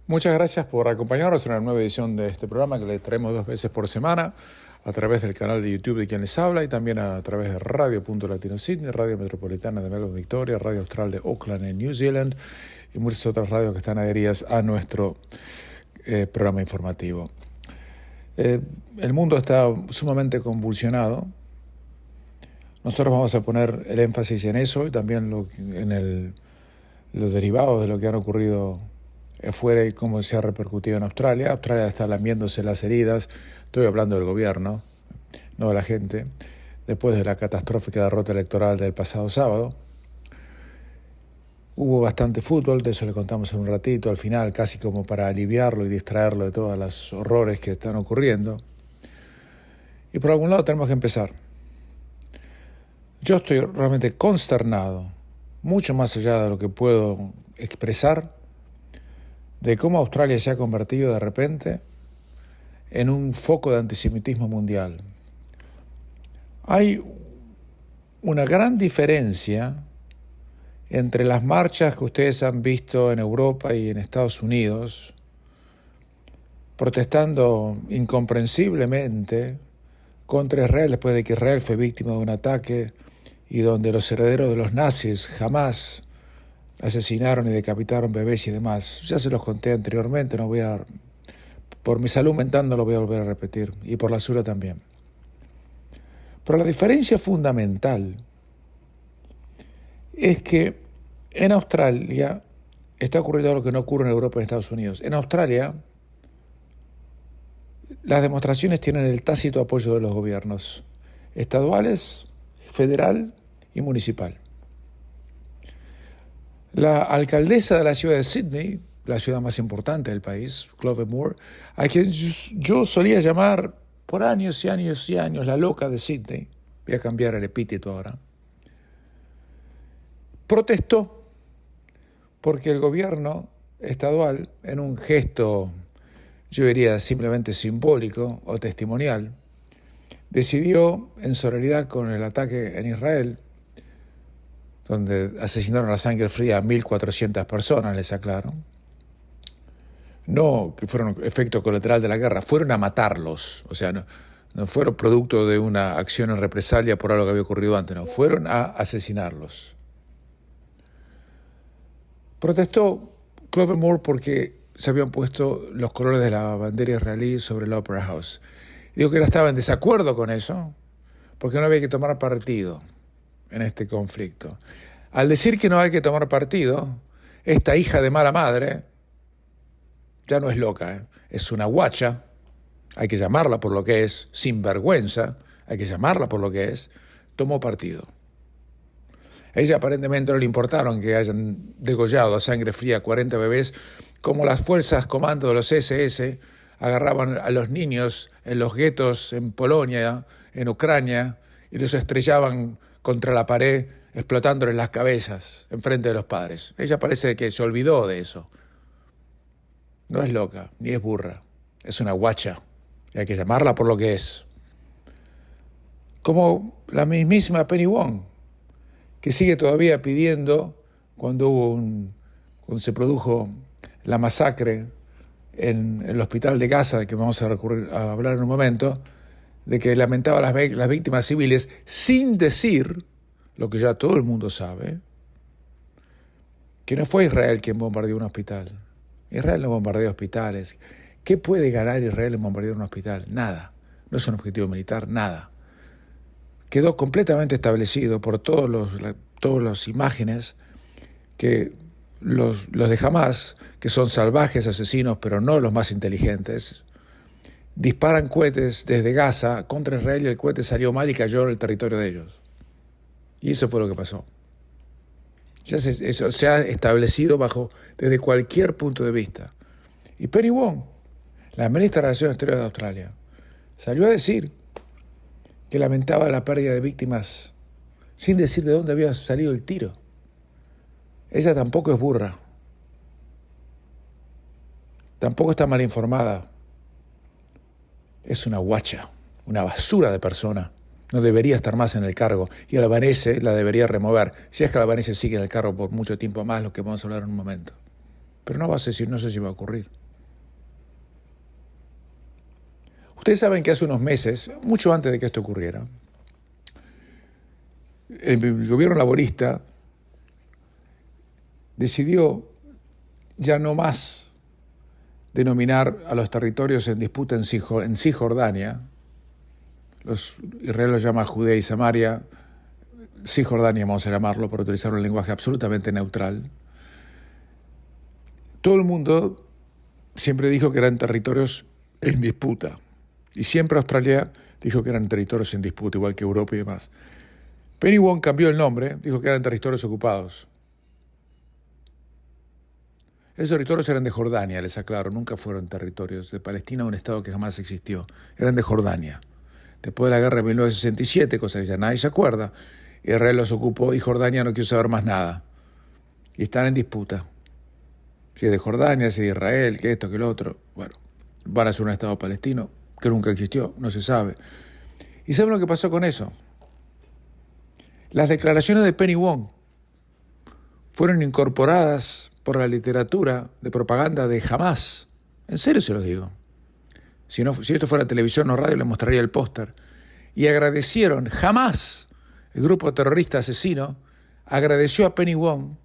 Muchas gracias por acompañarnos en una nueva edición de este programa que le traemos 2 veces por semana a través del canal de YouTube de quien les habla y también a través de Radio.Latino Sydney, Radio Metropolitana de Melbourne, Victoria, Radio Austral de Auckland en New Zealand y muchas otras radios que están adheridas a nuestro programa informativo. El mundo está sumamente convulsionado. Nosotros vamos a poner el énfasis en eso y también los derivados de lo que han ocurrido afuera y cómo se ha repercutido en Australia. Australia está lamiéndose las heridas, estoy hablando del gobierno, no de la gente, después de la catastrófica derrota electoral del pasado sábado. Hubo bastante fútbol, de eso le contamos en un ratito, al final, casi como para aliviarlo y distraerlo de todos los horrores que están ocurriendo. Y por algún lado tenemos que empezar. Yo estoy realmente consternado, mucho más allá de lo que puedo expresar, de cómo Australia se ha convertido de repente en un foco de antisemitismo mundial. Hay una gran diferencia entre las marchas que ustedes han visto en Europa y en Estados Unidos, protestando incomprensiblemente contra Israel después de que Israel fue víctima de un ataque y donde los herederos de los nazis jamás asesinaron y decapitaron bebés y demás. Ya se los conté anteriormente, por mi salud mental no lo voy a volver a repetir, y por la suya también. Pero la diferencia fundamental es que en Australia está ocurriendo lo que no ocurre en Europa y en Estados Unidos. En Australia, las demostraciones tienen el tácito apoyo de los gobiernos estaduales, federal y municipal. La alcaldesa de la ciudad de Sydney, la ciudad más importante del país, Clover Moore, a quien yo solía llamar por años y años y años la loca de Sydney, voy a cambiar el epíteto ahora, protestó porque el gobierno estadual, en un gesto, yo diría simplemente simbólico o testimonial, decidió, en solidaridad con el ataque en Israel, donde asesinaron a sangre fría a 1.400 personas, les aclaro. No que fueron efecto colateral de la guerra, fueron a matarlos. O sea, no fueron producto de una acción en represalia por algo que había ocurrido antes, no, fueron a asesinarlos. Protestó Clover Moore porque se habían puesto los colores de la bandera israelí sobre la Opera House. Dijo que él estaba en desacuerdo con eso, porque no había que tomar partido en este conflicto. Al decir que no hay que tomar partido, esta hija de mala madre ya no es loca, es una guacha, hay que llamarla por lo que es, sinvergüenza, hay que llamarla por lo que es, tomó partido. A ella aparentemente no le importaron que hayan degollado a sangre fría 40 bebés, como las fuerzas comando de los SS agarraban a los niños en los guetos en Polonia, en Ucrania, y los estrellaban contra la pared, explotándoles las cabezas enfrente de los padres. Ella parece que se olvidó de eso. No es loca, ni es burra, es una guacha, y hay que llamarla por lo que es. Como la mismísima Penny Wong, que sigue todavía pidiendo, cuando se produjo la masacre en el hospital de Gaza, de que vamos a hablar en un momento, de que lamentaba las víctimas civiles, sin decir, lo que ya todo el mundo sabe, que no fue Israel quien bombardeó un hospital. Israel no bombardea hospitales. ¿Qué puede ganar Israel en bombardear un hospital? Nada. No es un objetivo militar, nada. Quedó completamente establecido por todas las imágenes que los de Hamas, que son salvajes, asesinos, pero no los más inteligentes, disparan cohetes desde Gaza contra Israel y el cohete salió mal y cayó en el territorio de ellos. Y eso fue lo que pasó. Eso se ha establecido desde cualquier punto de vista. Y Penny Wong, la ministra de Relaciones Exteriores de Australia, salió a decir que lamentaba la pérdida de víctimas sin decir de dónde había salido el tiro. Ella tampoco es burra. Tampoco está mal informada. Es una guacha, una basura de persona. No debería estar más en el cargo. Y Albanese la debería remover. Si es que Albanese sigue en el cargo por mucho tiempo más, lo que vamos a hablar en un momento. pero no sé si va a ocurrir. Ustedes saben que hace unos meses, mucho antes de que esto ocurriera, el gobierno laborista decidió ya no más denominar a los territorios en disputa en Cisjordania. Los israelíes lo llaman Judea y Samaria, Cisjordania vamos a llamarlo, por utilizar un lenguaje absolutamente neutral. Todo el mundo siempre dijo que eran territorios en disputa. Y siempre Australia dijo que eran territorios en disputa, igual que Europa y demás. Penny Wong cambió el nombre, dijo que eran territorios ocupados. Esos territorios eran de Jordania, les aclaro, nunca fueron territorios de Palestina, un estado que jamás existió. Eran de Jordania. Después de la guerra de 1967, cosa que ya nadie se acuerda, Israel los ocupó y Jordania no quiso saber más nada. Y están en disputa. Si es de Jordania, si es de Israel, que esto, que lo otro. Bueno, van a ser un estado palestino que nunca existió, no se sabe. ¿Y saben lo que pasó con eso? Las declaraciones de Penny Wong fueron incorporadas por la literatura de propaganda de Hamás. En serio se lo digo. Si esto fuera televisión o radio, les mostraría el póster. Y agradecieron, Hamás, el grupo terrorista asesino, agradeció a Penny Wong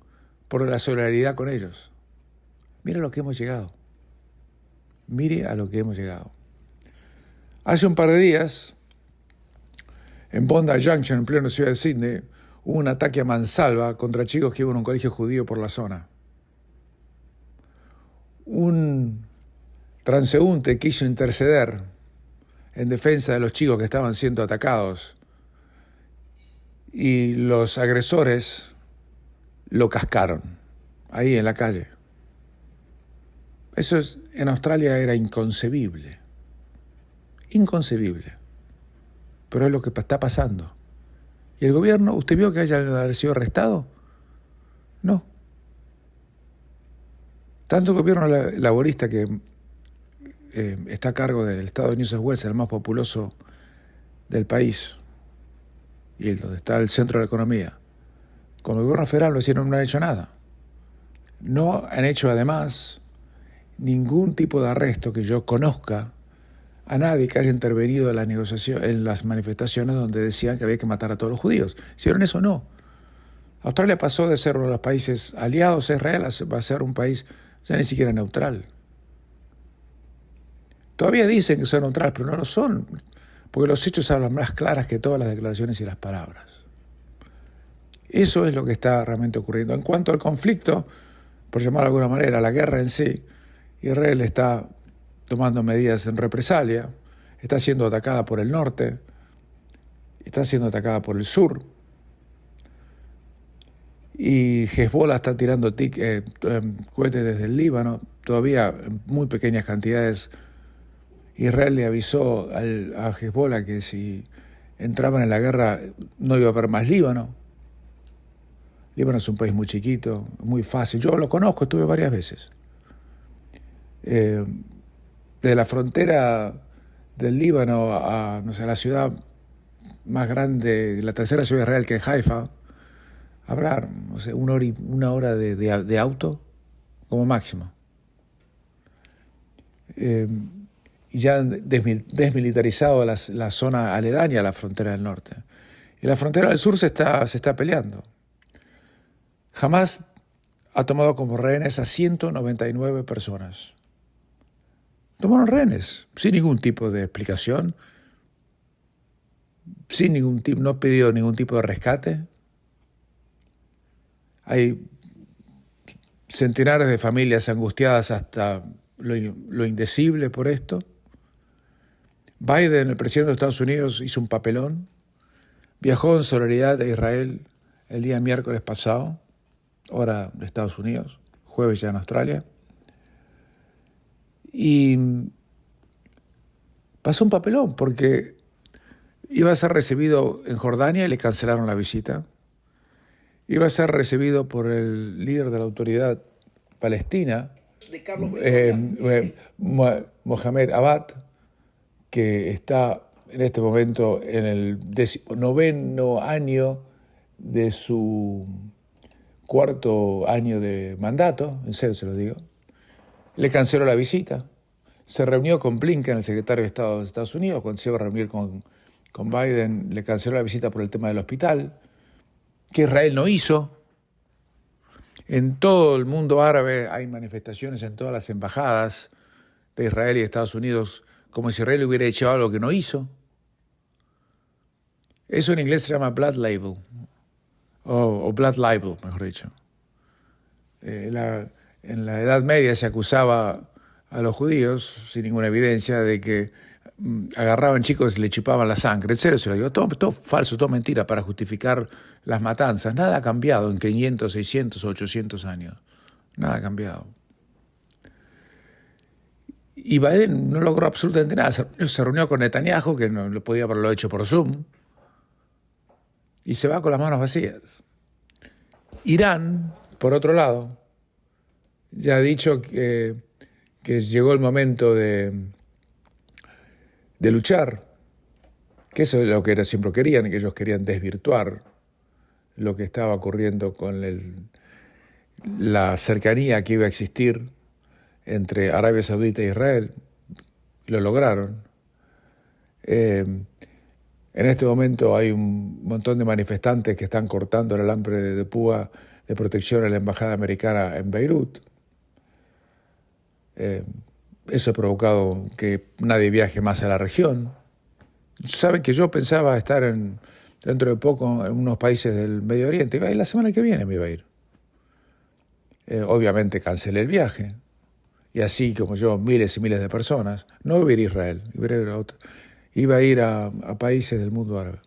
por la solidaridad con ellos. Mire a lo que hemos llegado. Mire a lo que hemos llegado. Hace un par de días, en Bondi Junction, en pleno ciudad de Sydney, hubo un ataque a mansalva contra chicos que iban a un colegio judío por la zona. Un transeúnte quiso interceder en defensa de los chicos que estaban siendo atacados y los agresores lo cascaron ahí en la calle. Eso en Australia era inconcebible. Inconcebible. Pero es lo que está pasando. ¿Y el gobierno, usted vio que haya sido arrestado? No. Tanto el gobierno laborista que está a cargo del estado de New South Wales, el más populoso del país, y donde está el centro de la economía, con el gobierno federal no han hecho nada. No han hecho además ningún tipo de arresto que yo conozca a nadie que haya intervenido en la negociación, en las manifestaciones donde decían que había que matar a todos los judíos. ¿Hicieron eso? No. Australia pasó de ser uno de los países aliados a Israel va a ser un país ya ni siquiera neutral. Todavía dicen que son neutrales, pero no lo son, porque los hechos hablan más claras que todas las declaraciones y las palabras. Eso es lo que está realmente ocurriendo. En cuanto al conflicto, por llamarlo de alguna manera, la guerra en sí, Israel está tomando medidas en represalia, está siendo atacada por el norte, está siendo atacada por el sur, y Hezbollah está tirando cohetes desde el Líbano, todavía en muy pequeñas cantidades. Israel le avisó a Hezbollah que si entraban en la guerra no iba a haber más Líbano. Líbano es un país muy chiquito, muy fácil. Yo lo conozco, estuve varias veces. De la frontera del Líbano a la ciudad más grande, la tercera ciudad de Israel, que es Haifa, habrá, una hora de auto como máximo. Y ya han desmilitarizado la zona aledaña a la frontera del norte. Y la frontera del sur se está peleando. Hamás ha tomado como rehenes a 199 personas. Tomaron rehenes, sin ningún tipo de explicación, no ha pedido ningún tipo de rescate. Hay centenares de familias angustiadas hasta lo indecible por esto. Biden, el presidente de Estados Unidos, hizo un papelón. Viajó en solidaridad a Israel el día miércoles pasado, hora de Estados Unidos, jueves ya en Australia. Y pasó un papelón porque iba a ser recibido en Jordania y le cancelaron la visita. Iba a ser recibido por el líder de la autoridad palestina, Mohamed Abad, que está en este momento en el 19º año de su 4º año de mandato, en serio se lo digo. le canceló la visita. Se reunió con Blinken, el secretario de Estado de Estados Unidos, cuando se iba a reunir con Biden, le canceló la visita por el tema del hospital, que Israel no hizo. En todo el mundo árabe hay manifestaciones en todas las embajadas de Israel y de Estados Unidos, como si Israel hubiera hecho algo que no hizo. Eso en inglés se llama blood label, o blood libel, mejor dicho. En la Edad Media se acusaba a los judíos, sin ninguna evidencia, de que agarraban chicos y le chupaban la sangre. En serio se lo digo, todo falso, todo mentira para justificar las matanzas. Nada ha cambiado en 500, 600 o 800 años. Nada ha cambiado. Y Biden no logró absolutamente nada. Se reunió con Netanyahu, que no lo podía haberlo hecho por Zoom, y se va con las manos vacías. Irán, por otro lado, ya ha dicho que llegó el momento de luchar, que eso es lo que siempre querían, que ellos querían desvirtuar lo que estaba ocurriendo con la cercanía que iba a existir entre Arabia Saudita e Israel. Lo lograron. En este momento hay un montón de manifestantes que están cortando el alambre de púa de protección a la embajada americana en Beirut. Eso ha provocado que nadie viaje más a la región. Saben que yo pensaba estar dentro de poco en unos países del Medio Oriente. Iba a ir la semana que viene, me iba a ir. Obviamente cancelé el viaje. Y así como yo, miles y miles de personas. No iba a ir a Israel, iba a ir a países del mundo árabe.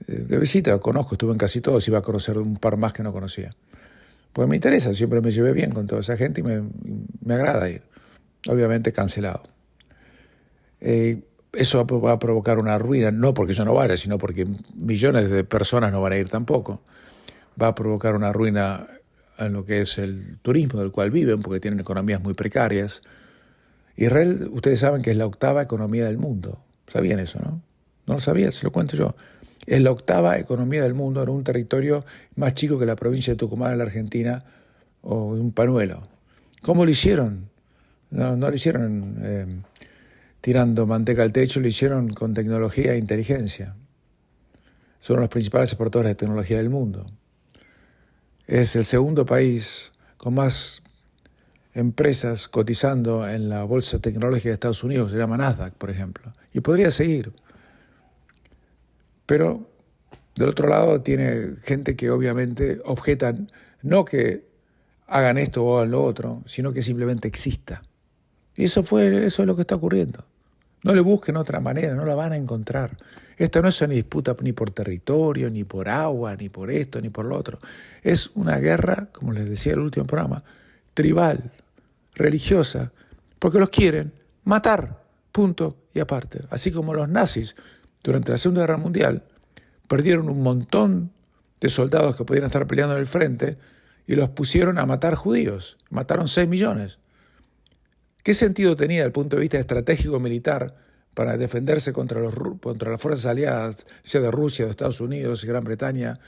De visita, conozco, estuve en casi todos, iba a conocer un par más que no conocía. Pues me interesa, siempre me llevé bien con toda esa gente y me agrada ir. Obviamente cancelado. Eso va a provocar una ruina, no porque yo no vaya, sino porque millones de personas no van a ir tampoco. Va a provocar una ruina en lo que es el turismo del cual viven, porque tienen economías muy precarias. Israel, ustedes saben que es la octava economía del mundo. ¿Sabían eso, no? No lo sabían, se lo cuento yo. Es la octava economía del mundo en un territorio más chico que la provincia de Tucumán en la Argentina o un panuelo. ¿Cómo lo hicieron? No lo hicieron tirando manteca al techo, lo hicieron con tecnología e inteligencia. Son los principales exportadores de tecnología del mundo. Es el segundo país con más empresas cotizando en la bolsa tecnológica de Estados Unidos, se llama Nasdaq, por ejemplo. Y podría seguir. Pero del otro lado tiene gente que obviamente objetan no que hagan esto o hagan lo otro, sino que simplemente exista. Y eso es lo que está ocurriendo. No le busquen otra manera, no la van a encontrar. Esta no es una disputa ni por territorio, ni por agua, ni por esto, ni por lo otro. Es una guerra, como les decía en el último programa, tribal, religiosa, porque los quieren matar, punto y aparte. Así como los nazis, durante la Segunda Guerra Mundial, perdieron un montón de soldados que podían estar peleando en el frente y los pusieron a matar judíos. Mataron 6 millones. ¿Qué sentido tenía desde el punto de vista estratégico militar para defenderse contra las fuerzas aliadas, sea de Rusia, de Estados Unidos, Gran Bretaña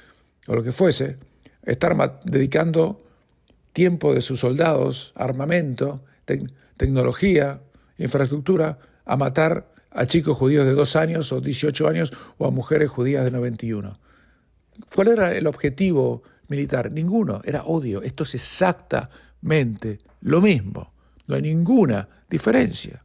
o lo que fuese, estar dedicando tiempo de sus soldados, armamento, tecnología, infraestructura, a matar a chicos judíos de 2 años o 18 años o a mujeres judías de 91? ¿Cuál era el objetivo militar? Ninguno, era odio. Esto es exactamente lo mismo. No hay ninguna diferencia.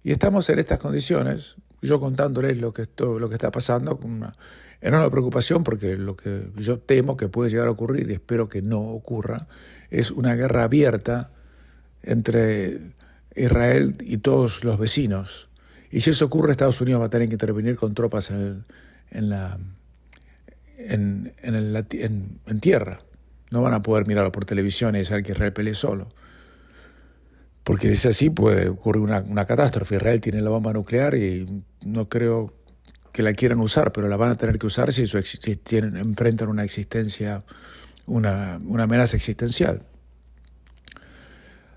Y estamos en estas condiciones, yo contándoles lo que está pasando, con una enorme preocupación, porque lo que yo temo que puede llegar a ocurrir, y espero que no ocurra, es una guerra abierta entre Israel y todos los vecinos. Y si eso ocurre, Estados Unidos va a tener que intervenir con tropas en tierra. No van a poder mirarlo por televisión y decir que Israel pelee solo. Porque si es así, puede ocurrir una catástrofe. Israel tiene la bomba nuclear y no creo que la quieran usar, pero la van a tener que usar si enfrentan una amenaza existencial.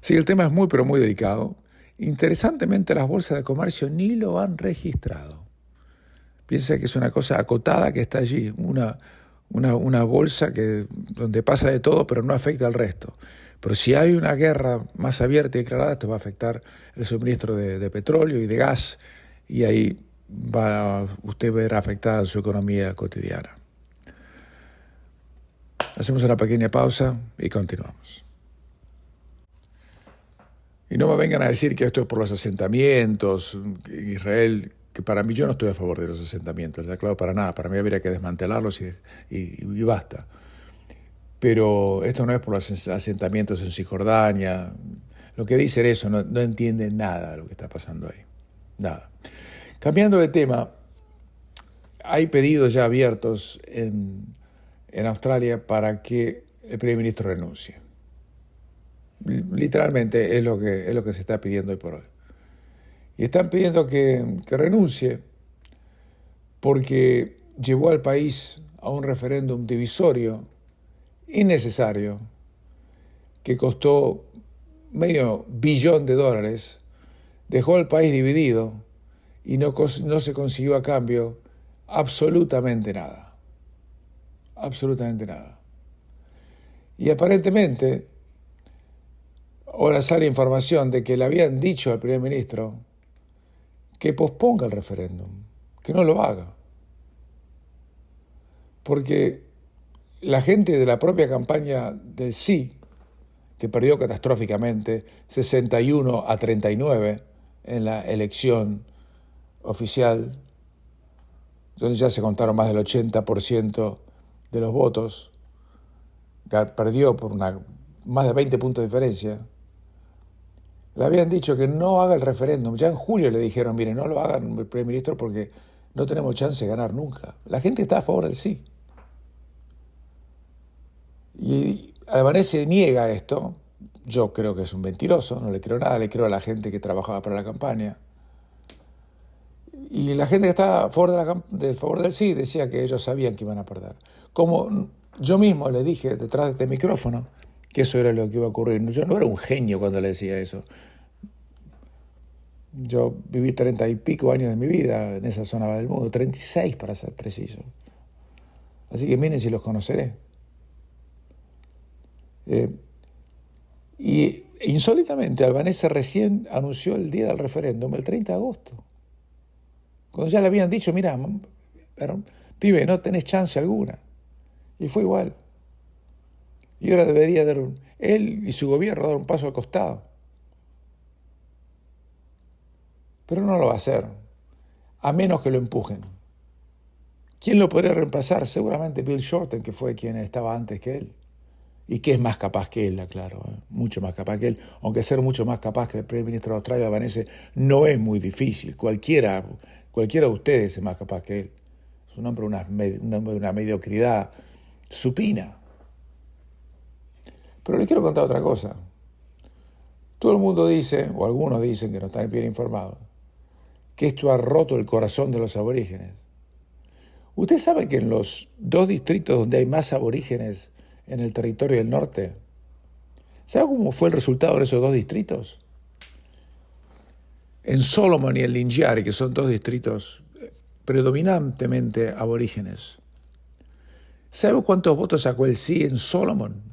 Así que el tema es muy, pero muy delicado. Interesantemente, las bolsas de comercio ni lo han registrado. Piensa que es una cosa acotada que está allí, una bolsa donde pasa de todo, pero no afecta al resto. Pero si hay una guerra más abierta y declarada, esto va a afectar el suministro de petróleo y de gas, y ahí va usted a ver afectada su economía cotidiana. Hacemos una pequeña pausa y continuamos. Y no me vengan a decir que esto es por los asentamientos en Israel, que para mí yo no estoy a favor de los asentamientos, está claro, para nada. Para mí habría que desmantelarlos y basta. Pero esto no es por los asentamientos en Cisjordania. Lo que dicen eso no entienden nada de lo que está pasando ahí. Nada. Cambiando de tema, hay pedidos ya abiertos en Australia para que el primer ministro renuncie. Literalmente es lo que se está pidiendo hoy por hoy. Y están pidiendo que renuncie porque llevó al país a un referéndum divisorio, innecesario, que costó $500 millones, dejó al país dividido y no se consiguió a cambio absolutamente nada. Absolutamente nada. Y aparentemente, ahora sale información de que le habían dicho al primer ministro que posponga el referéndum, que no lo haga. Porque la gente de la propia campaña del sí, que perdió catastróficamente 61-39 en la elección oficial, donde ya se contaron más del 80% de los votos, perdió por más de 20 puntos de diferencia, le habían dicho que no haga el referéndum. Ya en julio le dijeron, mire, no lo hagan, el primer ministro, porque no tenemos chance de ganar nunca. La gente está a favor del sí. Y Albanese niega esto. Yo creo que es un mentiroso, no le creo nada, le creo a la gente que trabajaba para la campaña. Y la gente que estaba a favor, favor del sí decía que ellos sabían que iban a perder. Como yo mismo le dije detrás de este micrófono que eso era lo que iba a ocurrir. Yo no era un genio cuando le decía eso. Yo viví 30 y pico años de mi vida en esa zona del mundo, 36 para ser preciso. Así que miren si los conoceré. Y insólitamente Albanese recién anunció el día del referéndum, el 30 de agosto. Cuando ya le habían dicho, mira, pibe, no tenés chance alguna. Y fue igual. Y ahora debería dar él y su gobierno dar un paso al costado. Pero no lo va a hacer, a menos que lo empujen. ¿Quién lo podría reemplazar? Seguramente Bill Shorten, que fue quien estaba antes que él. Y que es más capaz que él, claro, mucho más capaz que él. Aunque ser mucho más capaz que el primer ministro de Australia, Albanese, no es muy difícil. Cualquiera de ustedes es más capaz que él. Es un hombre de una mediocridad supina. Pero les quiero contar otra cosa. Todo el mundo dice, o algunos dicen que no están bien informados, que esto ha roto el corazón de los aborígenes. ¿Usted sabe que en los 2 distritos donde hay más aborígenes en el territorio del norte, ¿sabe cómo fue el resultado de esos 2 distritos? En Solomon y en Lingiari, que son 2 distritos predominantemente aborígenes, ¿sabe cuántos votos sacó el sí en Solomon?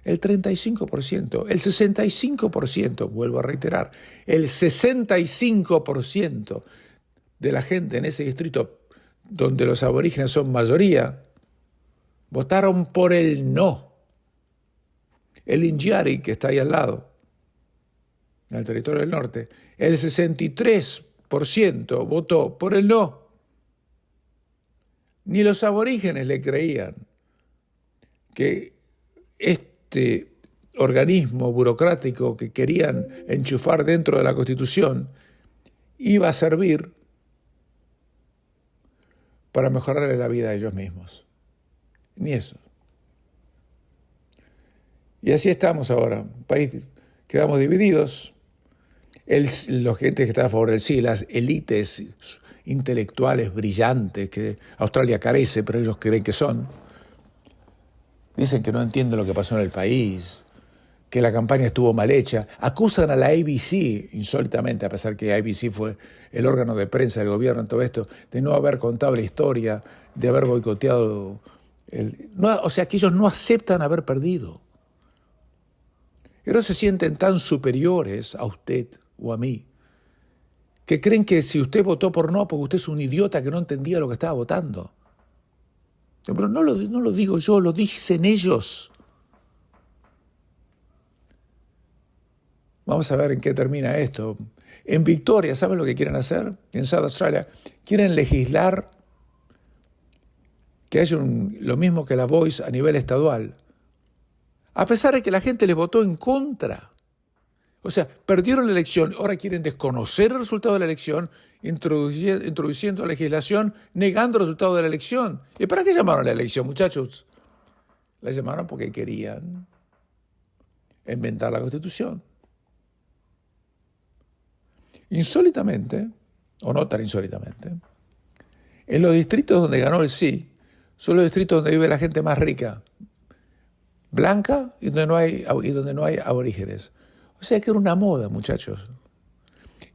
El 35%, el 65%, vuelvo a reiterar, el 65% de la gente en ese distrito donde los aborígenes son mayoría, votaron por el no. El Lingiari, que está ahí al lado, en el territorio del norte, el 63% votó por el no. Ni los aborígenes le creían que este organismo burocrático que querían enchufar dentro de la Constitución iba a servir para mejorarle la vida a ellos mismos. Ni eso. Y así estamos ahora, país, quedamos divididos. Los gentes que están a favor del sí, las élites intelectuales brillantes que Australia carece, pero ellos creen que son, dicen que no entienden lo que pasó en el país, que la campaña estuvo mal hecha. Acusan a la ABC, insólitamente, a pesar que ABC fue el órgano de prensa del gobierno en todo esto, de no haber contado la historia, de haber boicoteado. O sea, que ellos no aceptan haber perdido. Y no se sienten tan superiores a usted o a mí, que creen que si usted votó por no, porque usted es un idiota que no entendía lo que estaba votando. Pero no lo digo yo, lo dicen ellos. Vamos a ver en qué termina esto. En Victoria, ¿saben lo que quieren hacer? En South Australia, quieren legislar que haya lo mismo que la Voice a nivel estadual. A pesar de que la gente les votó en contra. O sea, perdieron la elección, ahora quieren desconocer el resultado de la elección, introduciendo legislación, negando el resultado de la elección. ¿Y para qué llamaron a la elección, muchachos? La llamaron porque querían inventar la Constitución. Insólitamente, o no tan insólitamente, en los distritos donde ganó el sí, son los distritos donde vive la gente más rica, blanca y donde no hay aborígenes. O sea que era una moda, muchachos.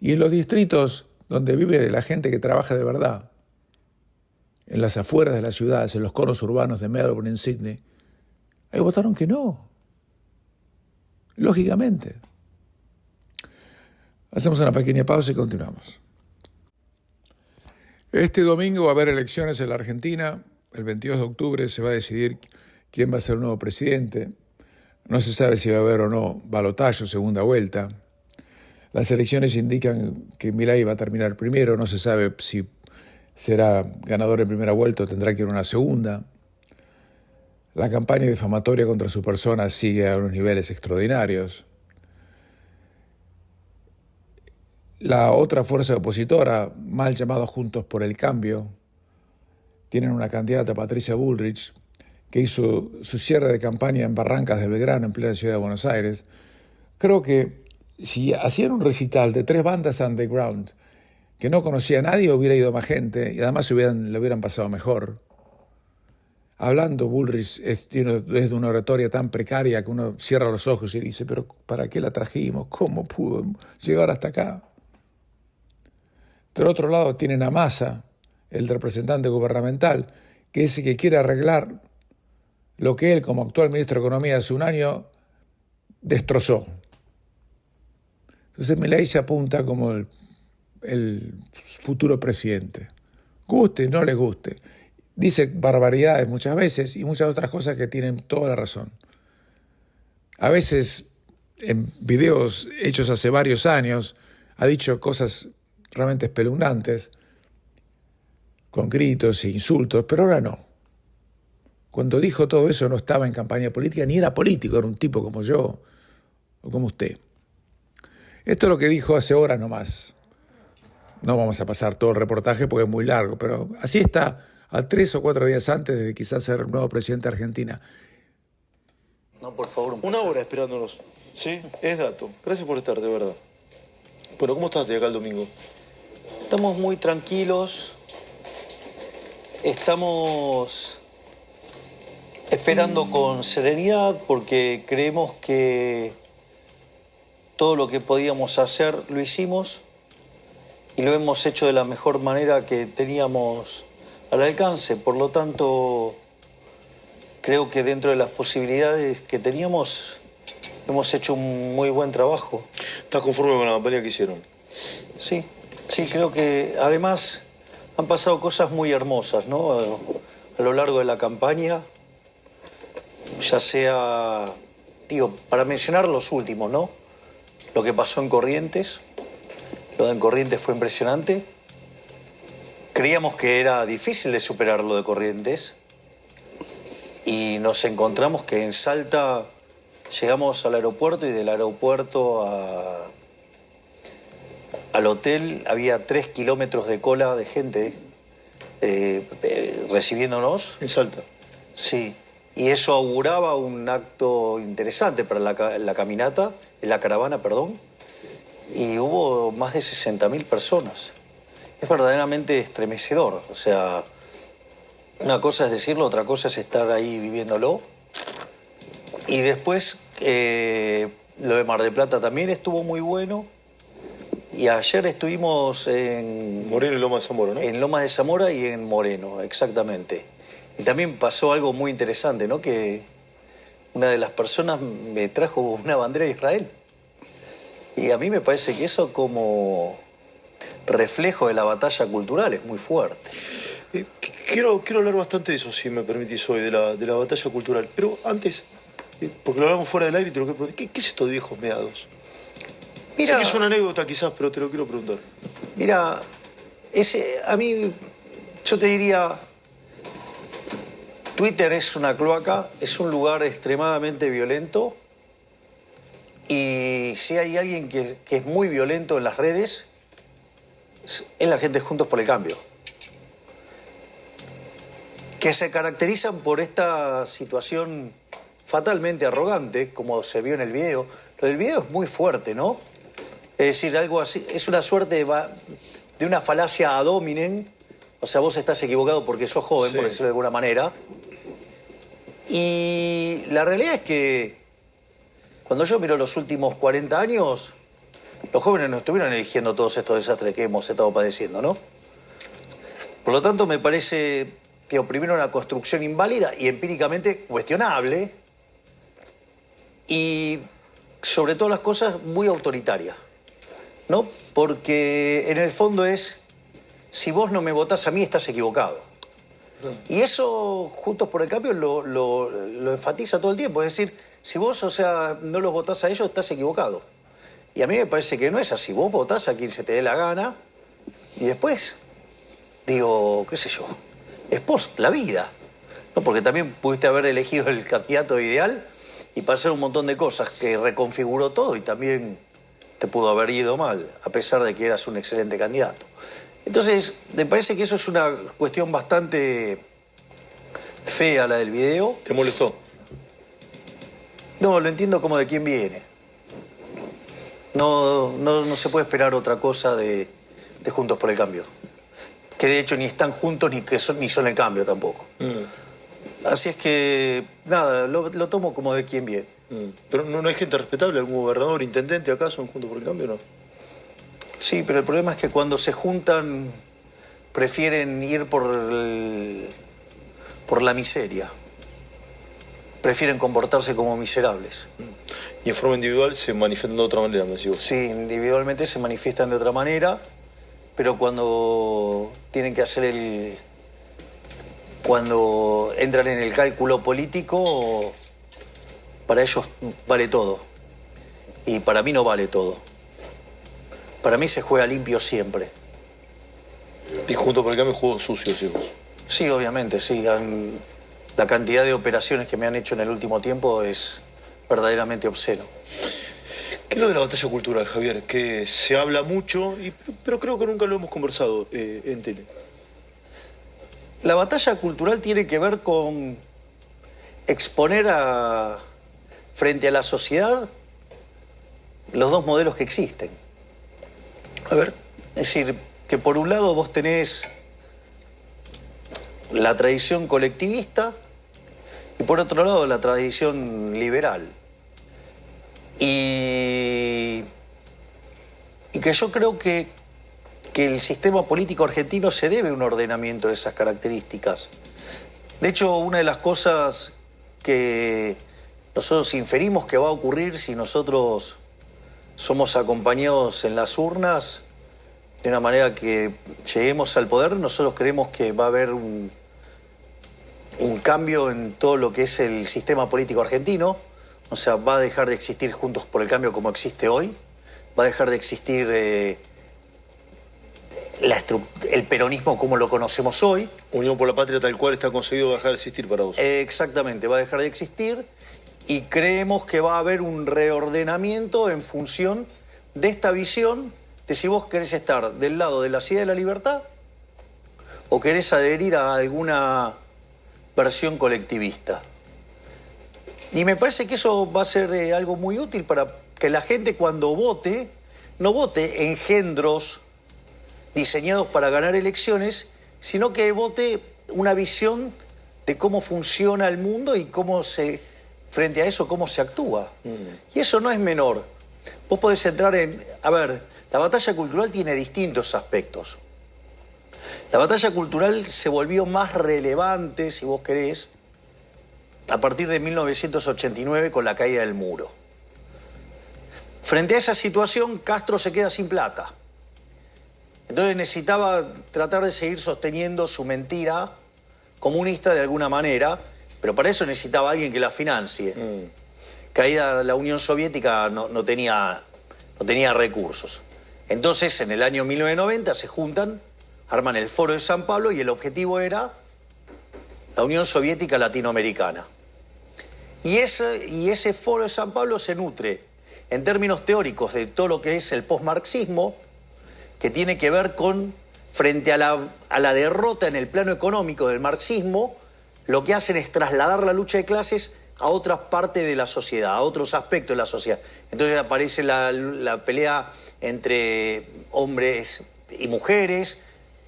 Y en los distritos donde vive la gente que trabaja de verdad, en las afueras de las ciudades, en los conos urbanos de Melbourne, en Sydney, ahí votaron que no. Lógicamente. Hacemos una pequeña pausa y continuamos. Este domingo va a haber elecciones en la Argentina. El 22 de octubre se va a decidir quién va a ser el nuevo presidente. No se sabe si va a haber o no balotaje, segunda vuelta. Las elecciones indican que Milei va a terminar primero. No se sabe si será ganador en primera vuelta o tendrá que ir a una segunda. La campaña difamatoria contra su persona sigue a unos niveles extraordinarios. La otra fuerza opositora, mal llamada Juntos por el Cambio, tienen una candidata, Patricia Bullrich, que hizo su cierre de campaña en Barrancas del Belgrano, en plena ciudad de Buenos Aires. Creo que si hacían un recital de 3 bandas underground que no conocía a nadie, hubiera ido más gente y además le hubieran pasado mejor. Hablando, Bullrich es de una oratoria tan precaria que uno cierra los ojos y dice, pero ¿para qué la trajimos? ¿Cómo pudo llegar hasta acá? Por otro lado, tienen a Massa, el representante gubernamental, que es el que quiere arreglar lo que él, como actual ministro de Economía hace un año, destrozó. Entonces Milei se apunta como el futuro presidente. Guste, no les guste. Dice barbaridades muchas veces y muchas otras cosas que tienen toda la razón. A veces, en videos hechos hace varios años, ha dicho cosas realmente espeluznantes, con gritos e insultos, pero ahora no. Cuando dijo todo eso no estaba en campaña política, ni era político, era un tipo como yo o como usted. Esto es lo que dijo hace horas nomás. No vamos a pasar todo el reportaje porque es muy largo, pero así está a 3 o 4 días antes de quizás ser el nuevo presidente de Argentina. No, por favor. Una hora esperándonos. Sí, es dato. Gracias por estar, de verdad. Bueno, ¿cómo estás de acá el domingo? Estamos muy tranquilos. Estamos esperando con serenidad porque creemos que todo lo que podíamos hacer lo hicimos y lo hemos hecho de la mejor manera que teníamos al alcance. Por lo tanto, creo que dentro de las posibilidades que teníamos hemos hecho un muy buen trabajo. ¿Estás conforme con la campaña que hicieron? Sí, creo que además han pasado cosas muy hermosas, ¿no? A lo largo de la campaña, ya sea, para mencionar los últimos, ¿no? Lo que pasó en Corrientes, lo de Corrientes fue impresionante. Creíamos que era difícil de superar lo de Corrientes y nos encontramos que en Salta llegamos al aeropuerto y del aeropuerto al hotel había 3 kilómetros de cola de gente recibiéndonos. ¿En Salta? Sí, y eso auguraba un acto interesante para la caminata, la caravana, perdón, y hubo más de 60.000 personas. Es verdaderamente estremecedor, o sea, una cosa es decirlo, otra cosa es estar ahí viviéndolo. Y después, lo de Mar del Plata también estuvo muy bueno. Y ayer estuvimos en Moreno y Lomas de Zamora, ¿no? En Lomas de Zamora y en Moreno, exactamente. Y también pasó algo muy interesante, ¿no? Que una de las personas me trajo una bandera de Israel. Y a mí me parece que eso como reflejo de la batalla cultural es muy fuerte. Quiero hablar bastante de eso, si me permitís hoy, de la batalla cultural. Pero antes, porque lo hablamos fuera del aire y te lo quiero preguntar, ¿qué es esto de viejos meados? Mira, sé que es una anécdota quizás, pero te lo quiero preguntar. Mira, a mí, yo te diría, Twitter es una cloaca, es un lugar extremadamente violento, y si hay alguien que es muy violento en las redes, es la gente Juntos por el Cambio, que se caracterizan por esta situación fatalmente arrogante, como se vio en el video. Lo del video es muy fuerte, ¿no? Es decir, algo así, es una suerte de una falacia ad hominem, o sea, vos estás equivocado porque sos joven, sí, por decirlo de alguna manera. Y la realidad es que cuando yo miro los últimos 40 años, los jóvenes no estuvieron eligiendo todos estos desastres que hemos estado padeciendo, ¿no? Por lo tanto, me parece que primero una construcción inválida y empíricamente cuestionable, y sobre todas las cosas muy autoritaria, ¿no? Porque en el fondo es, si vos no me votás a mí, estás equivocado. Y eso Juntos por el Cambio lo enfatiza todo el tiempo. Es decir, si vos, o sea, no los votás a ellos, estás equivocado. Y a mí me parece que no es así. Vos votás a quien se te dé la gana y después, digo, qué sé yo, es post la vida, ¿no? Porque también pudiste haber elegido el candidato ideal y pasar un montón de cosas que reconfiguró todo y también te pudo haber ido mal, a pesar de que eras un excelente candidato. Entonces, me parece que eso es una cuestión bastante fea, la del video. ¿Te molestó? No, lo entiendo como de quién viene. No se puede esperar otra cosa de Juntos por el Cambio. Que de hecho ni están juntos ni son el cambio tampoco. Así es que, nada, lo tomo como de quién viene. Pero no hay gente respetable, algún gobernador, intendente acaso en Juntos por el Cambio, ¿no? Sí, pero el problema es que cuando se juntan prefieren ir por la miseria. Prefieren comportarse como miserables. Y en forma individual se manifiestan de otra manera, me decís vos. Sí, individualmente se manifiestan de otra manera, pero cuando tienen que hacer cuando entran en el cálculo político, para ellos vale todo. Y para mí no vale todo. Para mí se juega limpio siempre. Y Juntos por el Cambio jugó sucio, sí. Sí, obviamente, sí. La cantidad de operaciones que me han hecho en el último tiempo es verdaderamente obsceno. ¿Qué es lo de la batalla cultural, Javier? Que se habla mucho, pero creo que nunca lo hemos conversado en tele. La batalla cultural tiene que ver con exponer frente a la sociedad los dos modelos que existen. A ver. Es decir, que por un lado vos tenés la tradición colectivista y por otro lado la tradición liberal. Y que yo creo que el sistema político argentino se debe a un ordenamiento de esas características. De hecho, una de las cosas que nosotros inferimos que va a ocurrir si nosotros somos acompañados en las urnas de una manera que lleguemos al poder, nosotros creemos que va a haber un cambio en todo lo que es el sistema político argentino. O sea, va a dejar de existir Juntos por el Cambio como existe hoy, va a dejar de existir el peronismo como lo conocemos hoy. Unión por la Patria tal cual está conseguido dejar de existir para vos. Exactamente, va a dejar de existir. Y creemos que va a haber un reordenamiento en función de esta visión de si vos querés estar del lado de la ciudad de la libertad o querés adherir a alguna versión colectivista. Y me parece que eso va a ser algo muy útil para que la gente cuando vote, no vote engendros diseñados para ganar elecciones, sino que vote una visión de cómo funciona el mundo y frente a eso, cómo se actúa. Y eso no es menor. Vos podés entrar a ver, la batalla cultural tiene distintos aspectos. La batalla cultural se volvió más relevante, si vos querés, a partir de 1989 con la caída del muro. Frente a esa situación, Castro se queda sin plata. Entonces necesitaba tratar de seguir sosteniendo su mentira comunista de alguna manera, pero para eso necesitaba alguien que la financie. Caída la Unión Soviética no tenía recursos. Entonces, en el año 1990 se juntan, arman el Foro de San Pablo y el objetivo era la Unión Soviética Latinoamericana. Y ese Foro de San Pablo se nutre, en términos teóricos, de todo lo que es el posmarxismo, que tiene que ver con, frente a la derrota en el plano económico del marxismo, lo que hacen es trasladar la lucha de clases a otras partes de la sociedad, a otros aspectos de la sociedad. Entonces aparece la pelea entre hombres y mujeres,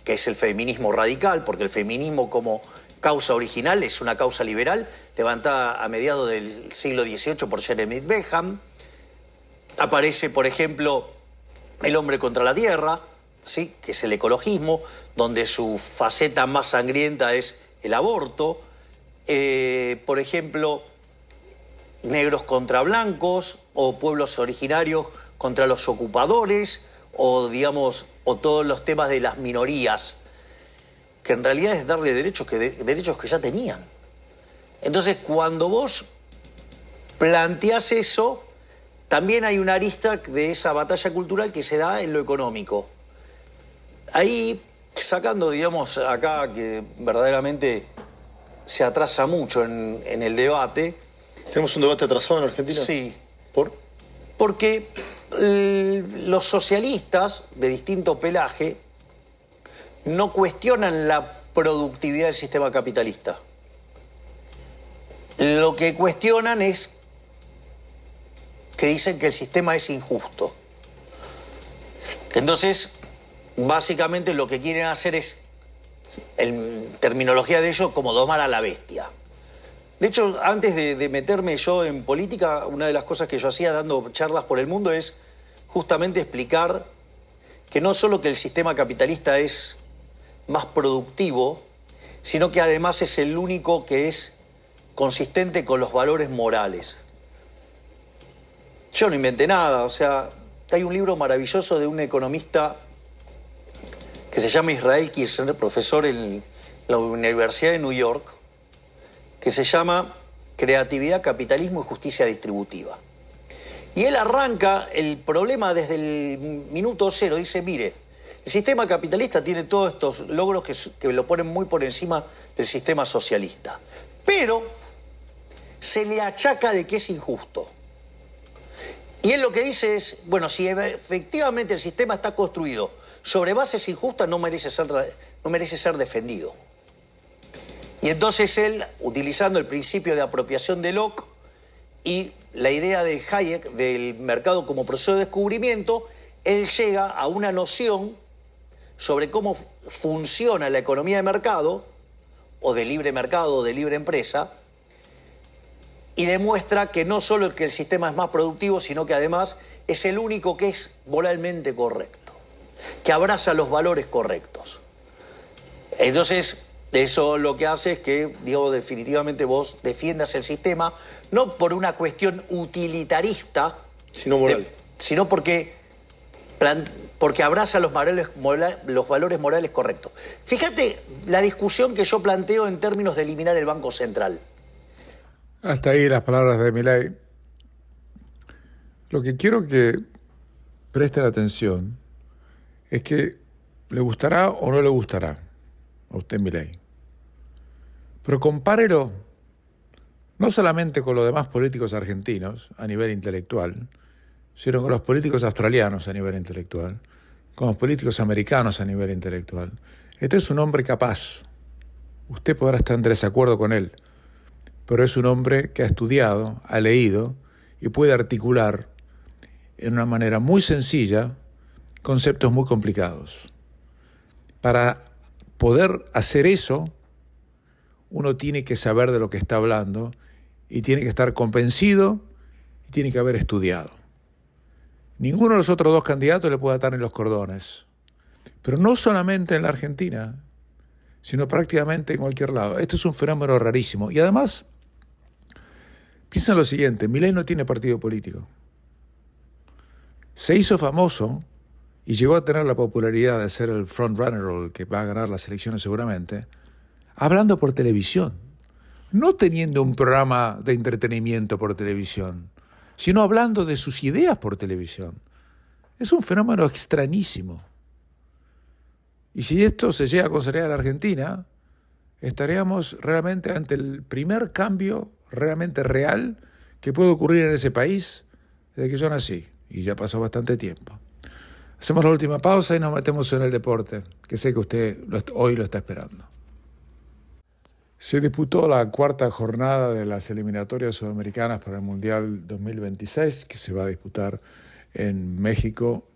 que es el feminismo radical, porque el feminismo como causa original es una causa liberal, levantada a mediados del siglo XVIII por Jeremy Bentham. Aparece, por ejemplo, el hombre contra la tierra, ¿sí?, que es el ecologismo, donde su faceta más sangrienta es el aborto. Por ejemplo, negros contra blancos, o pueblos originarios contra los ocupadores, o todos los temas de las minorías, que en realidad es darle derechos que ya tenían. Entonces, cuando vos planteás eso, también hay una arista de esa batalla cultural que se da en lo económico. Ahí, sacando, acá que verdaderamente se atrasa mucho en el debate. ¿Tenemos un debate atrasado en Argentina? Sí. ¿Por? Porque los socialistas de distinto pelaje no cuestionan la productividad del sistema capitalista. Lo que cuestionan es que dicen que el sistema es injusto. Entonces, básicamente lo que quieren hacer es, en terminología de ellos, como domar a la bestia. De hecho, antes de meterme yo en política, una de las cosas que yo hacía dando charlas por el mundo es justamente explicar que no solo que el sistema capitalista es más productivo, sino que además es el único que es consistente con los valores morales. Yo no inventé nada, hay un libro maravilloso de un economista que se llama Israel Kirzner, profesor en la Universidad de New York, que se llama Creatividad, Capitalismo y Justicia Distributiva. Y él arranca el problema desde el minuto cero. Dice, mire, el sistema capitalista tiene todos estos logros que lo ponen muy por encima del sistema socialista. Pero se le achaca de que es injusto. Y él lo que dice es, bueno, si efectivamente el sistema está construido sobre bases injustas, no merece ser defendido. Y entonces él, utilizando el principio de apropiación de Locke y la idea de Hayek del mercado como proceso de descubrimiento, él llega a una noción sobre cómo funciona la economía de mercado, o de libre mercado, o de libre empresa, y demuestra que no solo que el sistema es más productivo, sino que además es el único que es moralmente correcto, que abraza los valores correctos. Entonces, eso lo que hace es que, definitivamente vos defiendas el sistema, no por una cuestión utilitarista, sino moral. Sino porque abraza los valores morales correctos. Fíjate la discusión que yo planteo en términos de eliminar el Banco Central. Hasta ahí las palabras de Milei. Lo que quiero que presten atención es que le gustará o no le gustará a usted Milei, pero compárelo no solamente con los demás políticos argentinos a nivel intelectual, sino con los políticos australianos a nivel intelectual, con los políticos americanos a nivel intelectual. Este es un hombre capaz. Usted podrá estar en desacuerdo con él, pero es un hombre que ha estudiado, ha leído y puede articular en una manera muy sencilla conceptos muy complicados. Para poder hacer eso, uno tiene que saber de lo que está hablando y tiene que estar convencido y tiene que haber estudiado. Ninguno de los otros dos candidatos le puede atar en los cordones, pero no solamente en la Argentina, sino prácticamente en cualquier lado. Esto es un fenómeno rarísimo y además Piensa en lo siguiente, Milei no tiene partido político. Se hizo famoso y llegó a tener la popularidad de ser el frontrunner o el que va a ganar las elecciones seguramente, hablando por televisión, no teniendo un programa de entretenimiento por televisión, sino hablando de sus ideas por televisión. Es un fenómeno extrañísimo. Y si esto se llega a considerar en la Argentina, estaríamos realmente ante el primer cambio realmente real que puede ocurrir en ese país desde que yo nací, y ya pasó bastante tiempo. Hacemos la última pausa y nos metemos en el deporte, que sé que usted hoy lo está esperando. Se disputó la cuarta jornada de las eliminatorias sudamericanas para el Mundial 2026, que se va a disputar en México,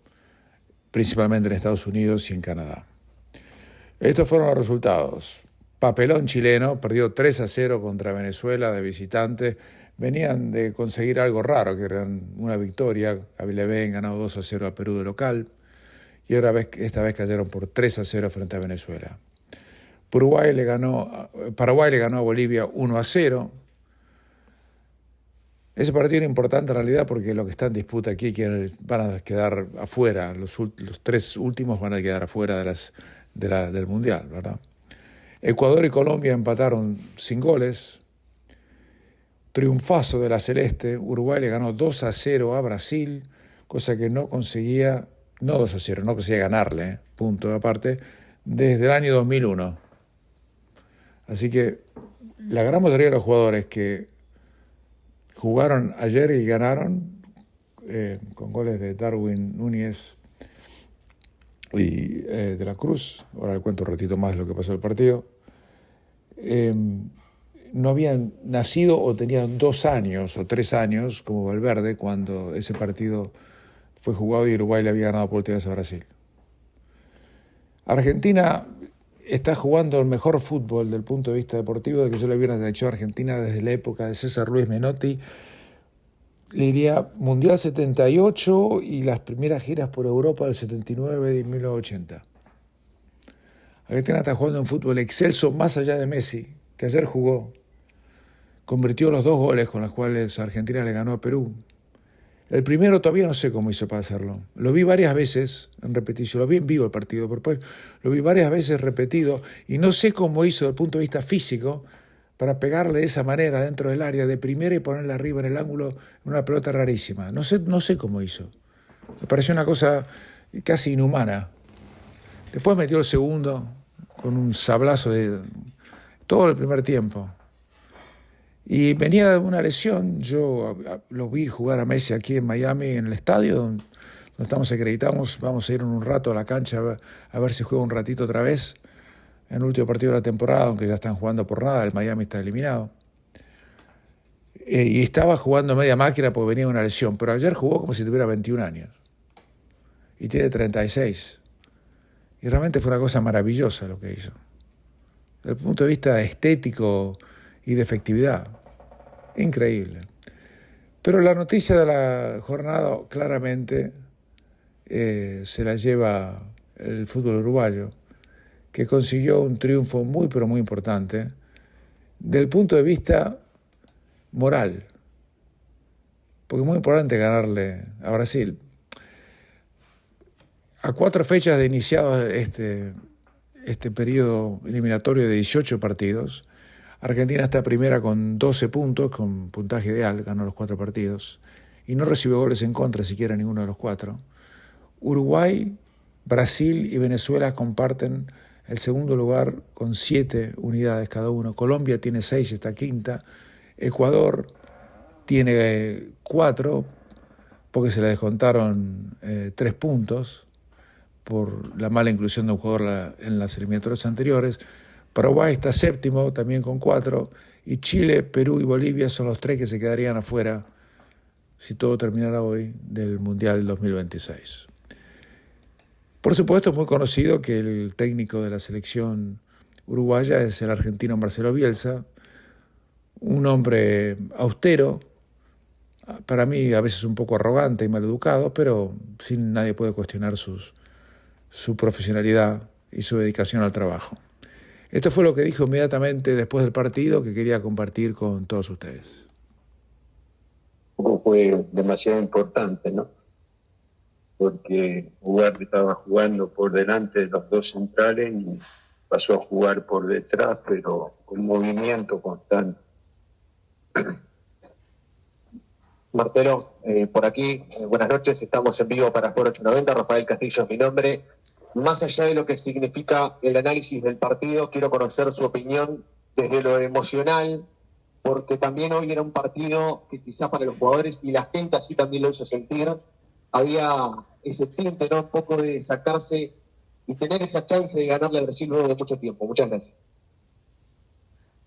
principalmente en Estados Unidos y en Canadá. Estos fueron los resultados. Papelón chileno, perdió 3-0 contra Venezuela de visitante. Venían de conseguir algo raro, que eran una victoria. Le habían ganado 2-0 a Perú de local. Y esta vez cayeron por 3-0 frente a Venezuela. Paraguay le ganó a Bolivia 1-0. Ese partido era importante en realidad porque lo que está en disputa aquí van a quedar afuera. Los tres últimos van a quedar afuera del Mundial, ¿verdad? Ecuador y Colombia empataron sin goles. Triunfazo de la Celeste. Uruguay le ganó 2-0 a Brasil, cosa que no conseguía, no 2-0, no conseguía ganarle, punto aparte, desde el año 2001. Así que la gran mayoría de los jugadores que jugaron ayer y ganaron, con goles de Darwin Núñez y de la Cruz, ahora le cuento un ratito más lo que pasó en el partido, no habían nacido o tenían 2 años o 3 años, como Valverde, cuando ese partido fue jugado y Uruguay le había ganado por última vez a Brasil. Argentina está jugando el mejor fútbol desde el punto de vista deportivo de que yo le hubiera hecho a Argentina desde la época de César Luis Menotti. Le diría Mundial 78 y las primeras giras por Europa del 79 y 1980. Argentina está jugando un fútbol excelso más allá de Messi, que ayer jugó. Convirtió los 2 goles con los cuales Argentina le ganó a Perú. El primero todavía no sé cómo hizo para hacerlo. Lo vi varias veces en repetición, lo vi en vivo el partido, pero después lo vi varias veces repetido y no sé cómo hizo desde el punto de vista físico para pegarle de esa manera dentro del área de primera y ponerla arriba en el ángulo en una pelota rarísima. No sé cómo hizo. Me pareció una cosa casi inhumana. Después metió el segundo con un sablazo de todo el primer tiempo. Y venía de una lesión. Yo lo vi jugar a Messi aquí en Miami, en el estadio donde estamos acreditados. Vamos a ir en un rato a la cancha a ver si juega un ratito otra vez en el último partido de la temporada, aunque ya están jugando por nada, el Miami está eliminado. Y estaba jugando media máquina porque venía de una lesión, pero ayer jugó como si tuviera 21 años y tiene 36. Y realmente fue una cosa maravillosa lo que hizo, desde el punto de vista estético y de efectividad. Increíble. Pero la noticia de la jornada claramente se la lleva el fútbol uruguayo, que consiguió un triunfo muy, pero muy importante desde el punto de vista moral. Porque es muy importante ganarle a Brasil. A 4 fechas de iniciado este periodo eliminatorio de 18 partidos, Argentina está primera con 12 puntos, con puntaje ideal, ganó los 4 partidos, y no recibe goles en contra siquiera ninguno de los 4. Uruguay, Brasil y Venezuela comparten el segundo lugar con 7 unidades cada uno. Colombia tiene 6, está quinta. Ecuador tiene 4, porque se le descontaron 3 puntos por la mala inclusión de un jugador en las eliminatorias anteriores. Paraguay está séptimo, también con 4, y Chile, Perú y Bolivia son los 3 que se quedarían afuera, si todo terminara hoy, del Mundial 2026. Por supuesto, es muy conocido que el técnico de la selección uruguaya es el argentino Marcelo Bielsa, un hombre austero, para mí a veces un poco arrogante y maleducado, pero nadie puede cuestionar su profesionalidad y su dedicación al trabajo. Esto fue lo que dijo inmediatamente después del partido que quería compartir con todos ustedes. fue demasiado importante, ¿no? Porque estaba jugando por delante de los dos centrales y pasó a jugar por detrás, pero con movimiento constante. Marcelo, por aquí, buenas noches, estamos en vivo para Sport 890, Rafael Castillo es mi nombre. Más allá de lo que significa el análisis del partido, quiero conocer su opinión desde lo emocional, porque también hoy era un partido que quizás para los jugadores y la gente así también lo hizo sentir, había ese tinte, ¿no? Un poco de sacarse y tener esa chance de ganarle al Brasil luego de mucho tiempo. Muchas gracias.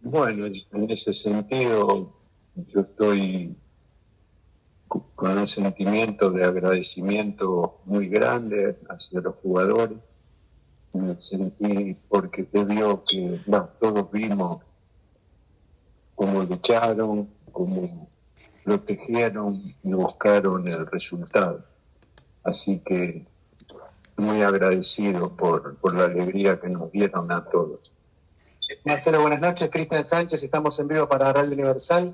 Bueno, en ese sentido, yo estoy con un sentimiento de agradecimiento muy grande hacia los jugadores. Me sentí porque te vio que todos vimos cómo lucharon, cómo protegieron y buscaron el resultado. Así que muy agradecido por la alegría que nos dieron a todos. Marcelo, buenas noches. Cristian Sánchez, estamos en vivo para Radio Universal.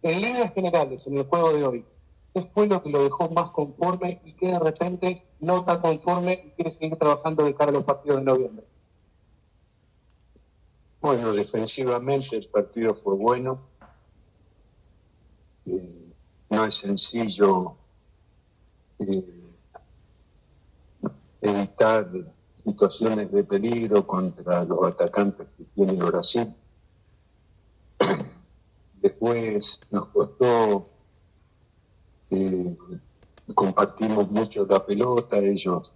En líneas generales, en el juego de hoy, ¿qué fue lo que lo dejó más conforme y que de repente no está conforme y quiere seguir trabajando de cara a los partidos de noviembre? Bueno, defensivamente el partido fue bueno. No es sencillo evitar situaciones de peligro contra los atacantes que tiene Brasil. Después nos costó, compartimos mucho la pelota, ellos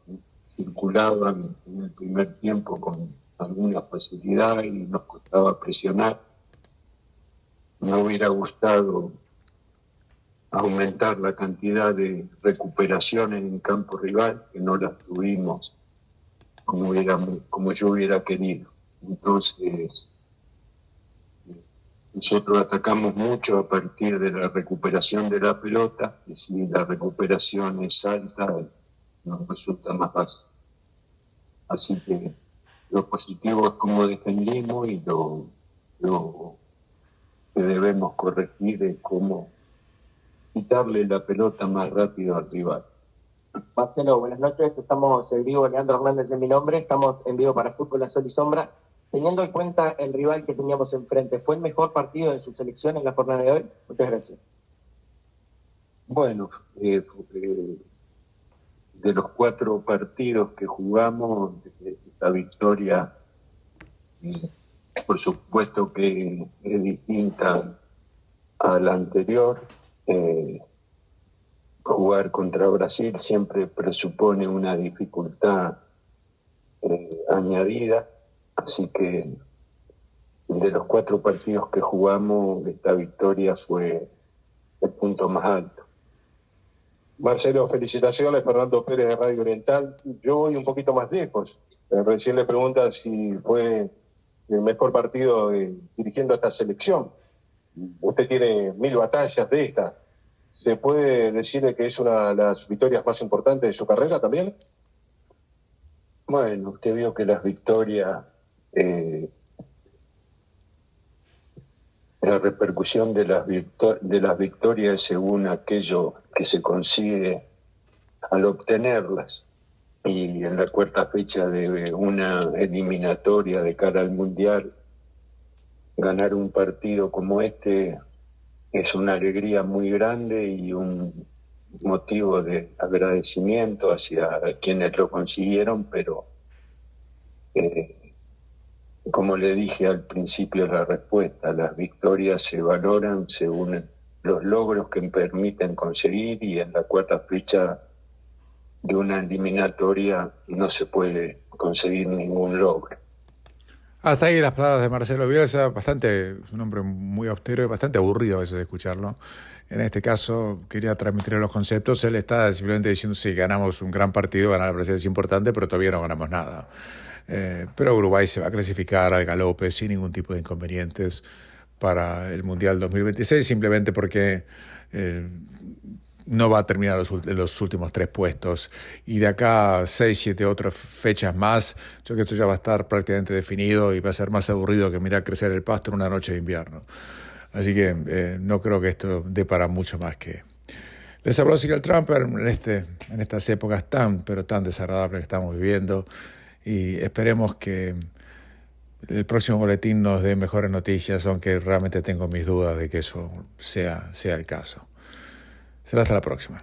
circulaban en el primer tiempo con alguna facilidad y nos costaba presionar. Me hubiera gustado aumentar la cantidad de recuperaciones en campo rival, que no las tuvimos como yo hubiera querido. Entonces, nosotros atacamos mucho a partir de la recuperación de la pelota, y si la recuperación es alta, nos resulta más fácil. Así que lo positivo es cómo defendimos y lo que debemos corregir es cómo quitarle la pelota más rápido al rival. Marcelo, buenas noches. Estamos en vivo, Leandro Hernández es mi nombre. Estamos en vivo para Fútbol a Sol y Sombra. Teniendo en cuenta el rival que teníamos enfrente, ¿fue el mejor partido de su selección en la jornada de hoy? Muchas gracias. Bueno, de los 4 partidos que jugamos, esta victoria, por supuesto que es distinta a la anterior. Jugar contra Brasil siempre presupone una dificultad añadida, así que de los 4 partidos que jugamos, esta victoria fue el punto más alto. Marcelo, felicitaciones. Fernando Pérez de Radio Oriental. Yo voy un poquito más lejos. Recién le pregunta si fue el mejor partido dirigiendo a esta selección. Usted tiene 1000 batallas de esta. ¿Se puede decir que es una de las victorias más importantes de su carrera también? Bueno, usted vio que las victorias, la repercusión de las victorias es según aquello que se consigue al obtenerlas. Y en la 4ª fecha de una eliminatoria de cara al Mundial, ganar un partido como este es una alegría muy grande y un motivo de agradecimiento hacia quienes lo consiguieron, pero como le dije al principio de la respuesta, las victorias se valoran según los logros que permiten conseguir, y en la 4ª fecha de una eliminatoria no se puede conseguir ningún logro. Hasta ahí las palabras de Marcelo Bielsa, es un hombre muy austero y bastante aburrido a veces de escucharlo. En este caso quería transmitir los conceptos. Él está simplemente diciendo, sí, ganamos un gran partido, ganar a Brasil es importante, pero todavía no ganamos nada. Pero Uruguay se va a clasificar al galope sin ningún tipo de inconvenientes para el Mundial 2026, simplemente porque no va a terminar los últimos 3 puestos. Y de acá 6, 7 otras fechas más, yo creo que esto ya va a estar prácticamente definido y va a ser más aburrido que mirar crecer el pasto en una noche de invierno. Así que no creo que esto dé para mucho más que Les habló Sigel Trumper en estas épocas tan desagradables que estamos viviendo, y esperemos que el próximo boletín nos dé mejores noticias, aunque realmente tengo mis dudas de que eso sea el caso. Será hasta la próxima.